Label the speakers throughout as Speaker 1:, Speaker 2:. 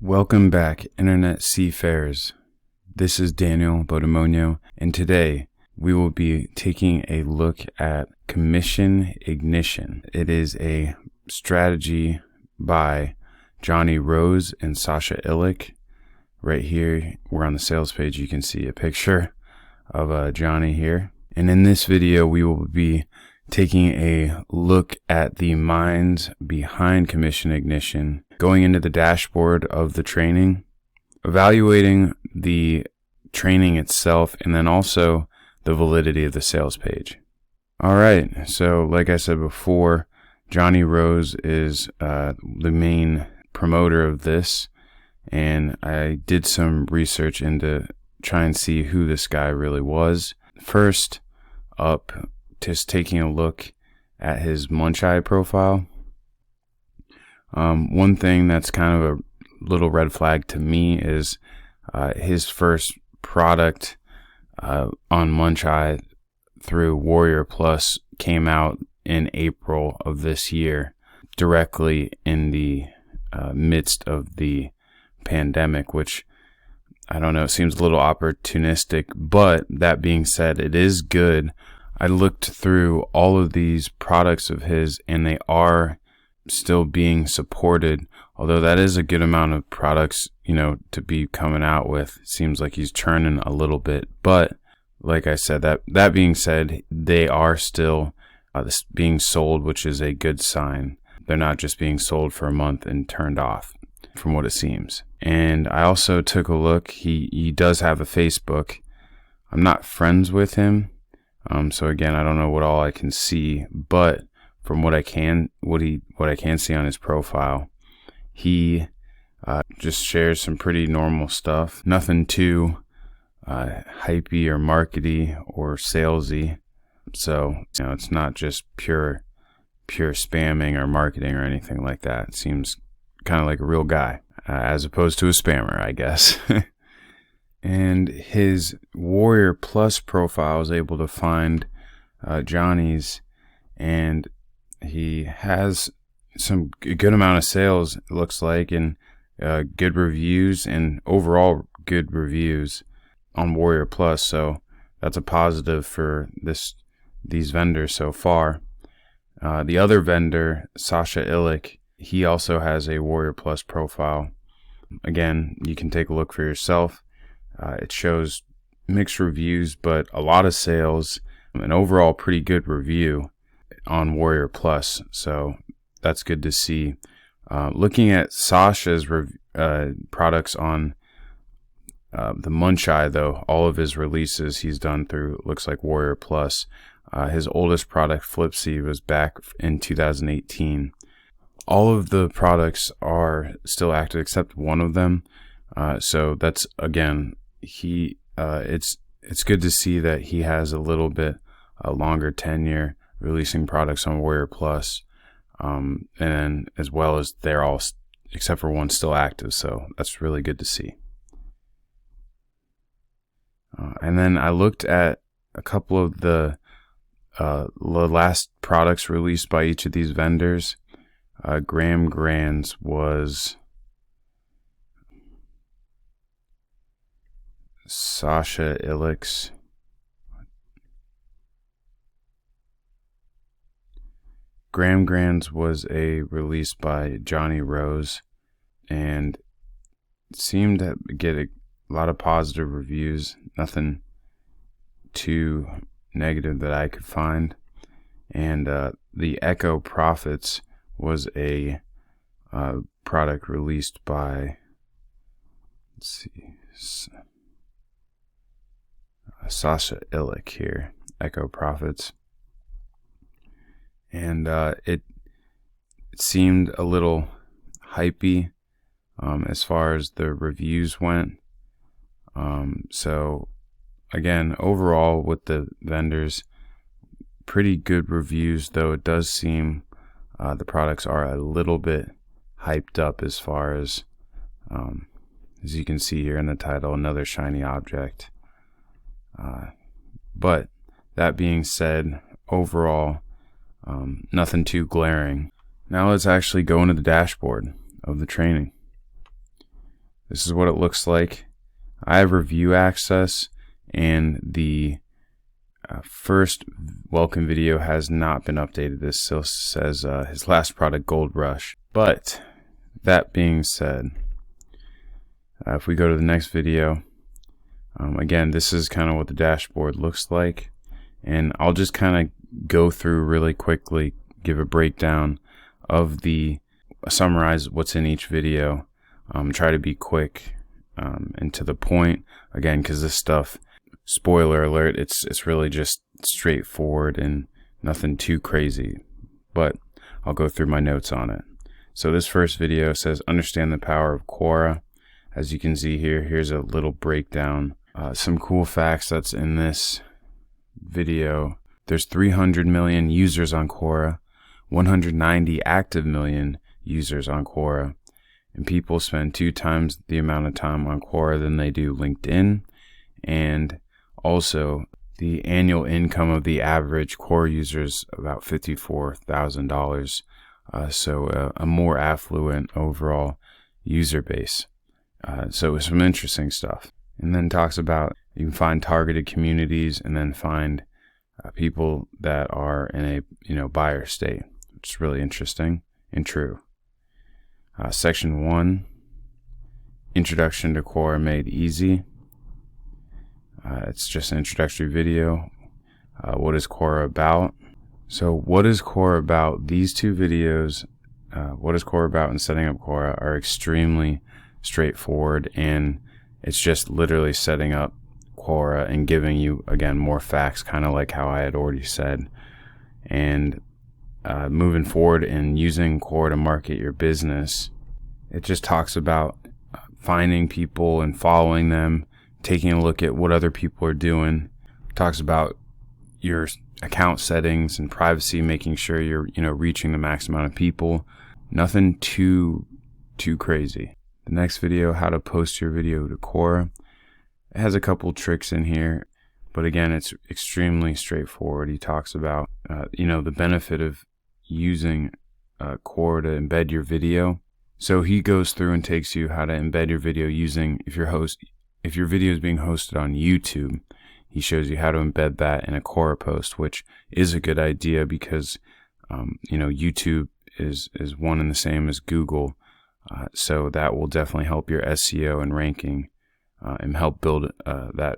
Speaker 1: Welcome back, Internet Seafarers. This is Daniel Bodemonio, and today we will be taking a look at Commission Ignition. It is a strategy by Jonny and Sasha Ilic. Right here, we're on the sales page. You can see a picture of Jonny here. And in this video, we will be taking a look at the minds behind Commission Ignition, going into the dashboard of the training, evaluating the training itself, and then also the validity of the sales page. All right, so like I said before, Jonny is the main promoter of this, and I did some research into try and see who this guy really was. First up, just taking a look at his Munchai profile. One thing that's kind of a little red flag to me is his first product on Munchai through Warrior Plus came out in April of this year, directly in the midst of the pandemic, which I don't know, it seems a little opportunistic, but that being said, it is good. I looked through all of these products of his and they are still being supported, although that is a good amount of products, to be coming out with. It seems like he's churning a little bit, but like I said, that being said, they are still being sold, which is a good sign. They're not just being sold for a month and turned off, from what it seems. And I also took a look. He does have a Facebook. I'm not friends with him, so again, I don't know what all I can see, but from what I can see on his profile, he just shares some pretty normal stuff. Nothing too hypey or markety or salesy. So it's not just pure spamming or marketing or anything like that. It seems kind of like a real guy, as opposed to a spammer, I guess. And his Warrior Plus profile, I was able to find Jonny's, and he has some good amount of sales, it looks like, and good reviews, and overall good reviews on Warrior Plus. So that's a positive for these vendors so far. The other vendor, Sasha Ilic, he also has a Warrior Plus profile. Again, you can take a look for yourself. It shows mixed reviews, but a lot of sales, an overall pretty good review on Warrior Plus. So that's good to see. Looking at Sasha's products on the Munchai, though, all of his releases he's done through, looks like Warrior Plus. His oldest product, Flipsy, was back in 2018. All of the products are still active except one of them. So that's, again, it's good to see that he has a little bit longer tenure releasing products on Warrior Plus, and as well as they're all, except for one, still active. So that's really good to see. And then I looked at a couple of the last products released by each of these vendors. Graham Grand's was Sasha Ilic's. Graham Grand's was a release by Jonny, and seemed to get a lot of positive reviews. Nothing too negative that I could find. And the Echo Profits was a product released by, Sasha Ilic here, Echo Profits. And it seemed a little hypey as far as the reviews went. So again, overall with the vendors, pretty good reviews, though it does seem the products are a little bit hyped up as far as you can see here in the title, another shiny object. But that being said, overall, nothing too glaring. Now let's actually go into the dashboard of the training. This is what it looks like. I have review access, and the first welcome video has not been updated. This still says his last product, Gold Rush. But that being said, if we go to the next video, again, this is kind of what the dashboard looks like, and I'll just kind of go through really quickly, give a breakdown of summarize what's in each video, try to be quick and to the point, again, because this stuff, spoiler alert, it's really just straightforward and nothing too crazy, but I'll go through my notes on it. So this first video says, understand the power of Quora. As you can see here, here's a little breakdown. Some cool facts that's in this video. There's 300 million users on Quora, 190 active million users on Quora, and people spend 2 times the amount of time on Quora than they do LinkedIn. And also, the annual income of the average Quora user is about $54,000. So a more affluent overall user base. So some interesting stuff. And then talks about, you can find targeted communities and then find people that are in a buyer state, which is really interesting and true. Section 1, Introduction to Quora Made Easy. It's just an introductory video. What is Quora about? So what is Quora about? These 2 videos, what is Quora about and setting up Quora, are extremely straightforward, and it's just literally setting up Quora and giving you, again, more facts, kind of like how I had already said. And moving forward and using Quora to market your business, it just talks about finding people and following them, taking a look at what other people are doing. It talks about your account settings and privacy, making sure you're reaching the max amount of people. Nothing too crazy. The next video, how to post your video to Quora. It has a couple tricks in here, but again, it's extremely straightforward. He talks about the benefit of using Quora to embed your video. So he goes through and takes you how to embed your video using, if your video is being hosted on YouTube, he shows you how to embed that in a Quora post, which is a good idea because YouTube is one and the same as Google. So that will definitely help your SEO and ranking and help build that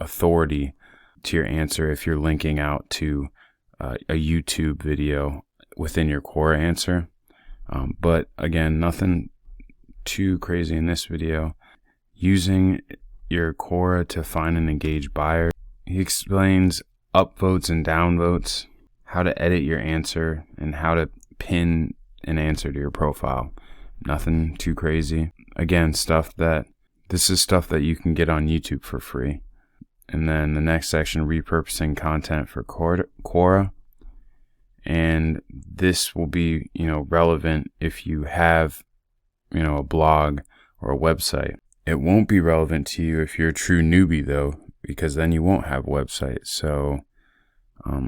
Speaker 1: authority to your answer if you're linking out to a YouTube video within your Quora answer. But again, nothing too crazy in this video. Using your Quora to find and engage buyers. He explains upvotes and downvotes, how to edit your answer, and how to pin an answer to your profile. Nothing too crazy. Again, this is stuff that you can get on YouTube for free. And then the next section, repurposing content for Quora. And this will be, relevant if you have, a blog or a website. It won't be relevant to you if you're a true newbie though, because then you won't have a website. So,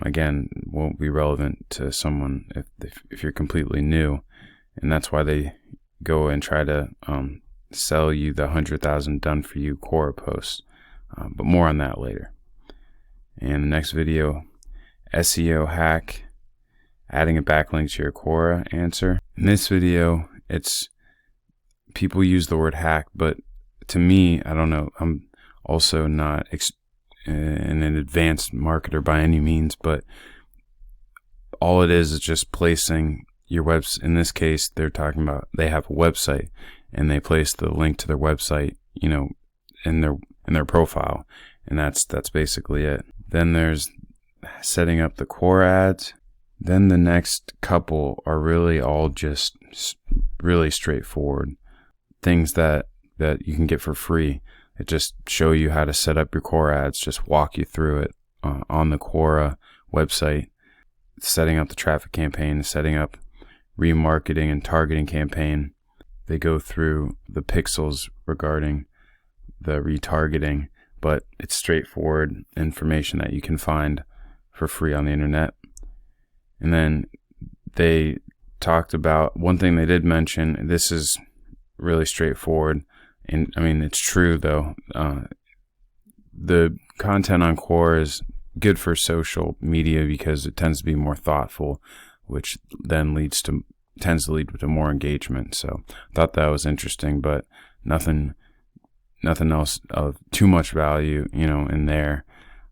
Speaker 1: again, won't be relevant to someone if you're completely new. And that's why they go and try to sell you the 100,000 done for you Quora posts. But more on that later. And the next video, SEO hack, adding a backlink to your Quora answer. In this video, people use the word hack, but to me, I don't know, I'm also not an advanced marketer by any means, but all it is just placing your website. In this case, they're talking about they have a website and they place the link to their website, in their profile, and that's basically it. Then there's setting up the Quora ads. Then the next couple are really all just really straightforward things that you can get for free. It just show you how to set up your Quora ads, just walk you through it on the Quora website, setting up the traffic campaign, setting up remarketing and targeting campaign. They go through the pixels regarding the retargeting, but it's straightforward information that you can find for free on the internet. And then they talked about one thing they did mention. This is really straightforward. And I mean, it's true though. The content on Quora is good for social media because it tends to be more thoughtful, which then tends to lead to more engagement. So I thought that was interesting, but nothing else of too much value, in there.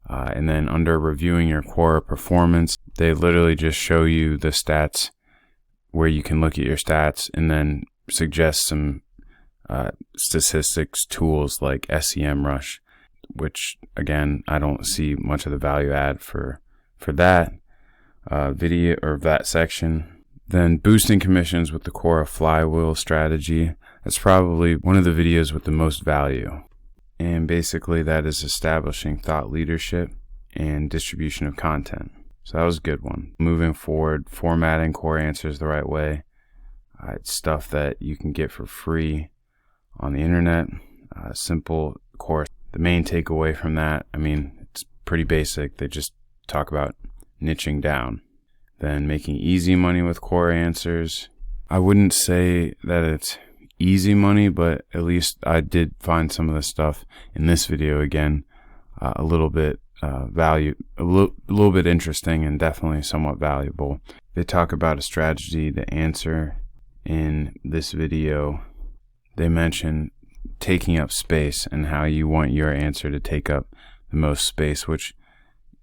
Speaker 1: And then under reviewing your Quora performance, they literally just show you the stats where you can look at your stats and then suggest some statistics tools like SEMrush, which again, I don't see much of the value add for that video or that section. Then boosting commissions with the Quora flywheel strategy. That's probably one of the videos with the most value. And basically that is establishing thought leadership and distribution of content. So that was a good one. Moving forward, formatting Quora answers the right way. It's stuff that you can get for free on the internet. Simple Quora. The main takeaway from that, I mean, it's pretty basic. They just talk about niching down. Then making easy money with Quora answers. I wouldn't say that it's easy money, but at least I did find some of the stuff in this video again a little bit little bit interesting and definitely somewhat valuable. They talk about a strategy to answer in this video. They mention taking up space and how you want your answer to take up the most space, which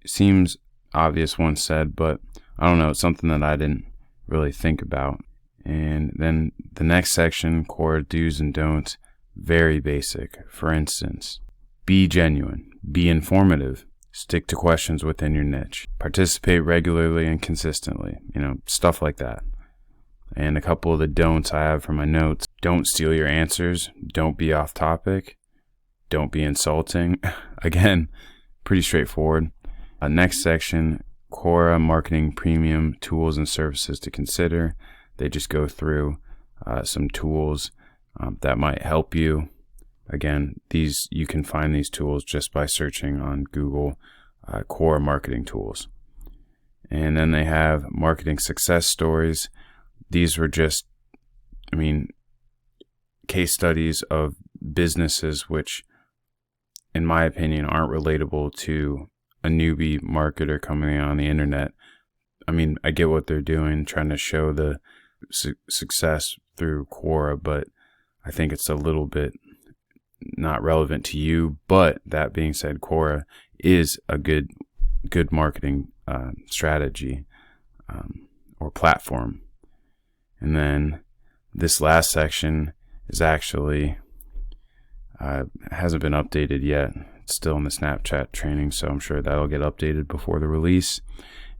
Speaker 1: seems obvious once said, but I don't know, it's something that I didn't really think about. And then the next section, Quora do's and don'ts, very basic. For instance, be genuine, be informative, stick to questions within your niche, participate regularly and consistently, stuff like that. And a couple of the don'ts I have for my notes: don't steal your answers, don't be off topic, don't be insulting. Again, pretty straightforward. Next section, Quora marketing premium tools and services to consider. They just go through some tools that might help you. Again, you can find these tools just by searching on Google Quora marketing tools. And then they have marketing success stories. These were just, case studies of businesses which, in my opinion, aren't relatable to a newbie marketer coming on the internet. I get what they're doing, trying to show the success through Quora, but I think it's a little bit not relevant to you. But that being said, Quora is a good marketing strategy or platform. And then this last section is actually hasn't been updated yet. It's still in the Snapchat training, so I'm sure that'll get updated before the release.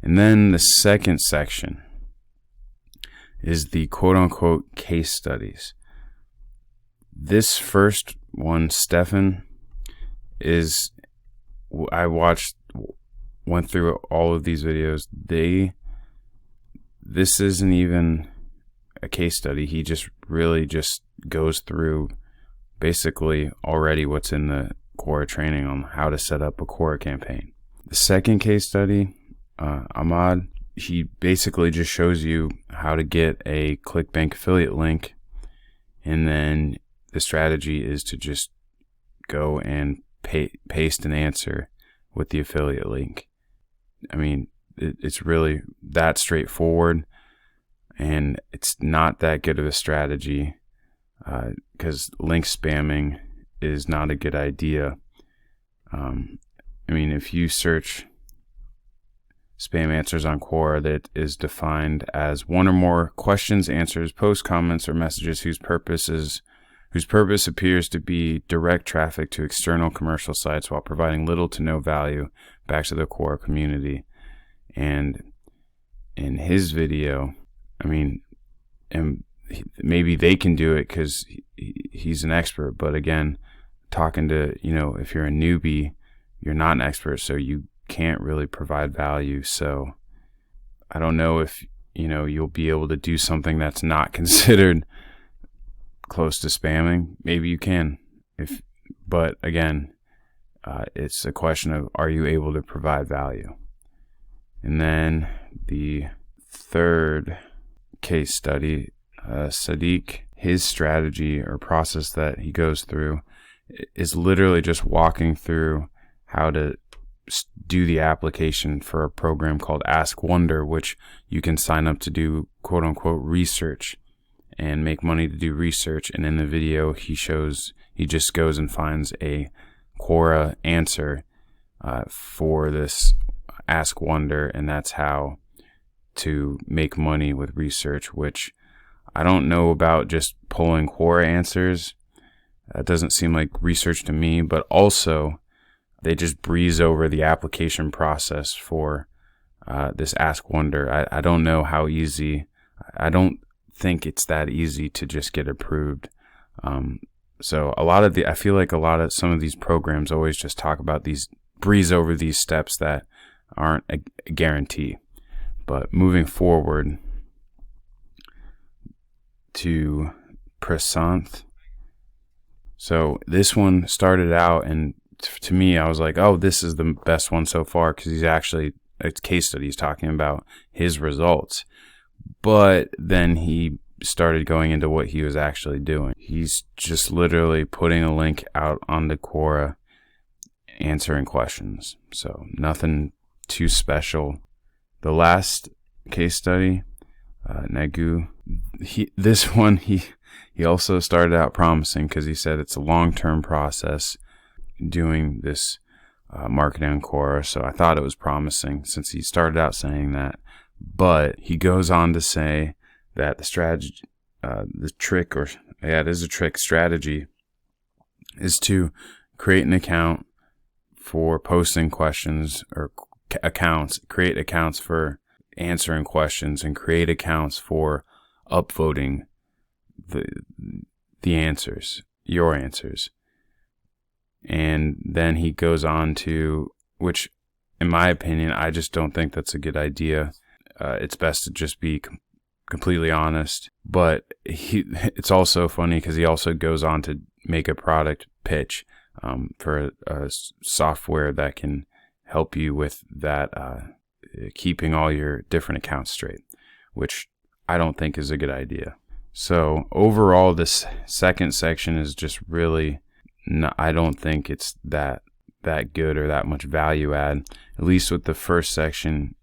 Speaker 1: And then the second section is the quote-unquote case studies. This first one, Stefan, I went through all of these videos. This isn't even a case study. He just really just goes through basically already what's in the Quora training on how to set up a Quora campaign. The second case study, Ahmad, he basically just shows you how to get a ClickBank affiliate link, and then the strategy is to just go and paste an answer with the affiliate link. It's really that straightforward, and it's not that good of a strategy because link spamming is not a good idea. If you search spam answers on Quora, that is defined as one or more questions, answers, posts, comments, or messages whose purpose appears to be direct traffic to external commercial sites while providing little to no value back to the Quora community. And in his video, and maybe they can do it because he's an expert, but again, talking to, if you're a newbie, you're not an expert, so you can't really provide value. So I don't know if you'll be able to do something that's not considered close to spamming. Maybe you can, but again, it's a question of, are you able to provide value? And then the third case study, Sadiq, his strategy or process that he goes through is literally just walking through how to do the application for a program called Ask Wonder, which you can sign up to do quote unquote research and make money to do research. And in the video, he just goes and finds a Quora answer for this Ask Wonder, and that's how to make money with research, which I don't know about just pulling Quora answers. That doesn't seem like research to me, but also they just breeze over the application process for this Ask Wonder. I don't know how easy. I don't think it's that easy to just get approved. So I feel like some of these programs always just talk about these, breeze over these steps that aren't a guarantee. But moving forward to Prasanth. So this one started out, and to me, I was like, oh, this is the best one so far, because it's case study. He's talking about his results. But then he started going into what he was actually doing. He's just literally putting a link out on the Quora, answering questions. So nothing too special. The last case study, Nagu, he also started out promising, because he said it's a long-term process doing this marketing on Quora. So I thought it was promising since he started out saying that. But he goes on to say that the strategy, it is a trick strategy, is to create an account for posting questions, or create accounts for answering questions, and create accounts for upvoting the answers, your answers. And then he goes on to, which in my opinion, I just don't think that's a good idea. It's best to just be completely honest. But it's also funny because he also goes on to make a product pitch for a software that can help you with that, keeping all your different accounts straight, which I don't think is a good idea. So overall, this second section is just really, I don't think it's that good or that much value add. At least with the first section,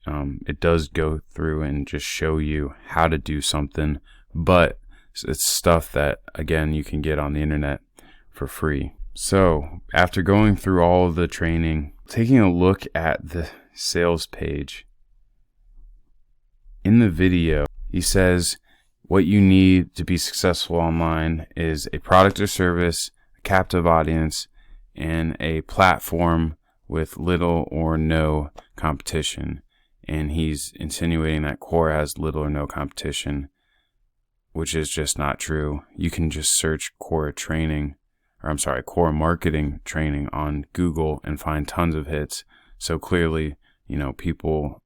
Speaker 1: it does go through and just show you how to do something, but it's stuff that, again, you can get on the internet for free. So after going through all of the training, taking a look at the sales page, in the video, he says what you need to be successful online is a product or service, a captive audience, and a platform with little or no competition. And he's insinuating that Quora has little or no competition, which is just not true. You can just search Quora marketing training on Google and find tons of hits. So clearly, people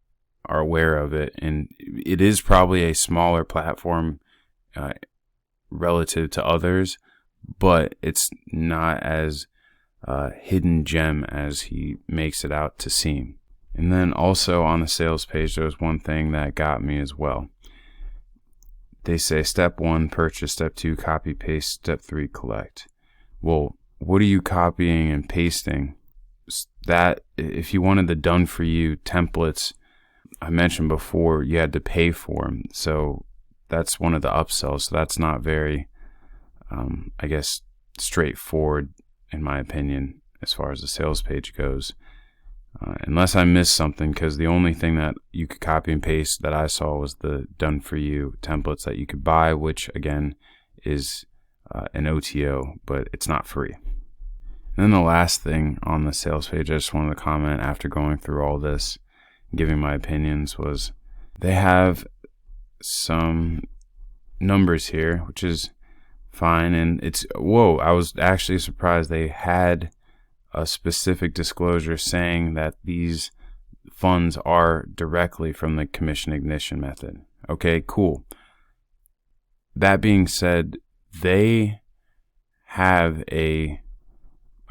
Speaker 1: are aware of it, and it is probably a smaller platform relative to others, but it's not as hidden gem as he makes it out to seem. And then also on the sales page, there was one thing that got me as well. They say step 1, purchase; step 2, copy paste; step 3, collect. Well, what are you copying and pasting? That if you wanted the done for you templates I mentioned before, you had to pay for them. So that's one of the upsells. So that's not very, straightforward in my opinion, as far as the sales page goes. Unless I missed something, because the only thing that you could copy and paste that I saw was the done for you templates that you could buy, which again is an OTO, but it's not free. And then the last thing on the sales page I just wanted to comment after going through all this, giving my opinions, was they have some numbers here, which is fine. And I was actually surprised they had a specific disclosure saying that these funds are directly from the commission ignition method. Okay, cool. That being said, they have a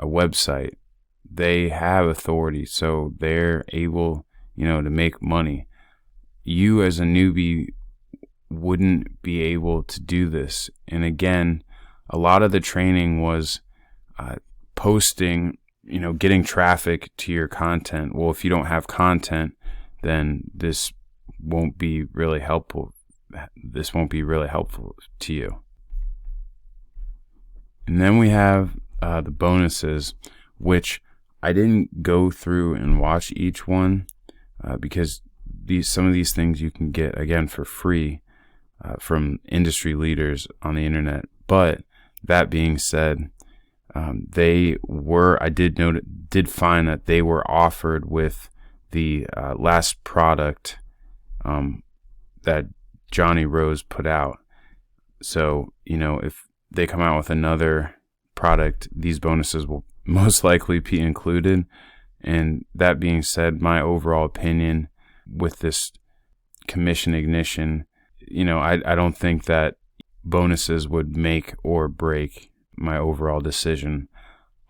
Speaker 1: website. They have authority, so they're able, to make money. You as a newbie wouldn't be able to do this. And again, a lot of the training was posting, getting traffic to your content. Well, if you don't have content, then this won't be really helpful. This won't be really helpful to you. And then we have the bonuses, which I didn't go through and watch each one because some of these things you can get, again, for free from industry leaders on the internet. But that being said, I did find that they were offered with the last product that Jonny Rose put out. So, if they come out with another product, these bonuses will most likely be included. And that being said, my overall opinion with this commission ignition, I don't think that bonuses would make or break my overall decision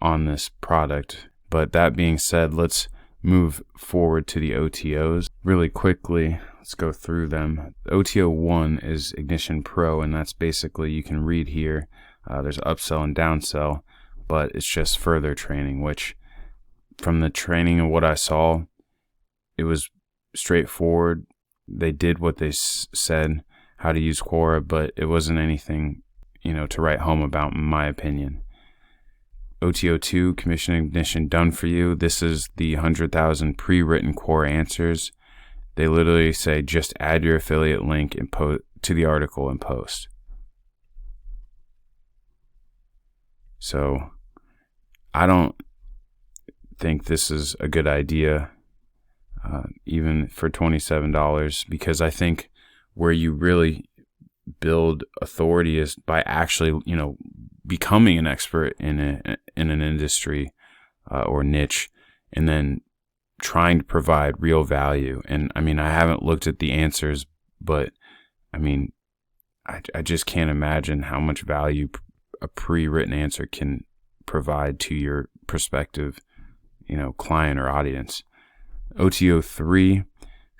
Speaker 1: on this product. But that being said, let's move forward to the OTOs really quickly. Let's go through them. OTO 1 is Ignition Pro, and that's basically, you can read here, there's upsell and downsell, but it's just further training, which from the training and what I saw, it was straightforward. They did what they said, how to use Quora, but it wasn't anything, to write home about, in my opinion. OTO 2, Commission Ignition Done For You. This is the 100,000 pre-written Quora answers. They literally say, just add your affiliate link and to the article and post. So I don't think this is a good idea, even for $27, because I think where you really build authority is by actually, becoming an expert in an industry or niche, and then trying to provide real value. And I haven't looked at the answers, but I just can't imagine how much value a pre-written answer can provide to your prospective, client or audience. OTO 3,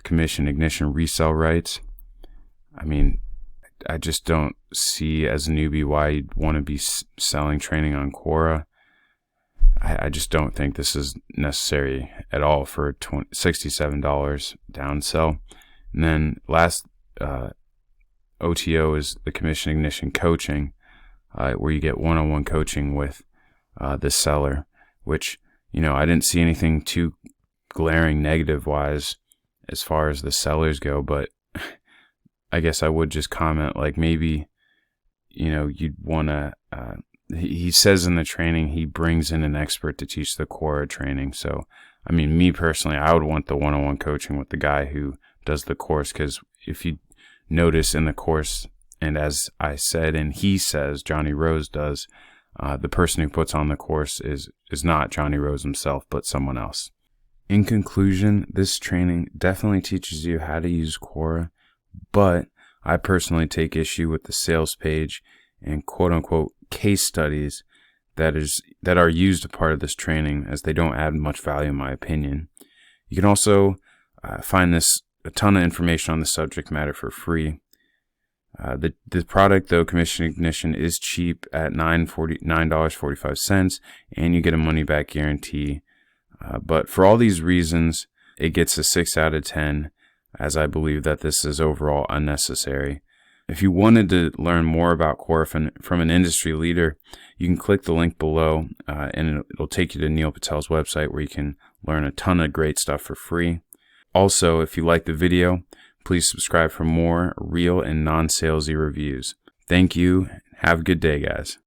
Speaker 1: Commission Ignition Resell Rights. I just don't see as a newbie why you'd want to be selling training on Quora. I just don't think this is necessary at all for $67 downsell. And then last OTO is the Commission Ignition Coaching, where you get one-on-one coaching with the seller, which, I didn't see anything too glaring negative-wise as far as the sellers go, but I guess I would just comment, like, maybe, you'd want to, he says in the training, he brings in an expert to teach the Quora training. So, me personally, I would want the one-on-one coaching with the guy who does the course, because if you notice in the course, and as I said, and he says, Jonny Rose does, the person who puts on the course is not Jonny Rose himself, but someone else. In conclusion, this training definitely teaches you how to use Quora, but I personally take issue with the sales page and quote-unquote case studies that are used a part of this training, as they don't add much value in my opinion. You can also find a ton of information on the subject matter for free. The product, though, Commission Ignition, is cheap at $9.45, and you get a money-back guarantee. But for all these reasons, it gets a 6 out of 10, as I believe that this is overall unnecessary. If you wanted to learn more about Quora from an industry leader, you can click the link below, and it'll take you to Neil Patel's website, where you can learn a ton of great stuff for free. Also, if you like the video, please subscribe for more real and non-salesy reviews. Thank you. Have a good day, guys.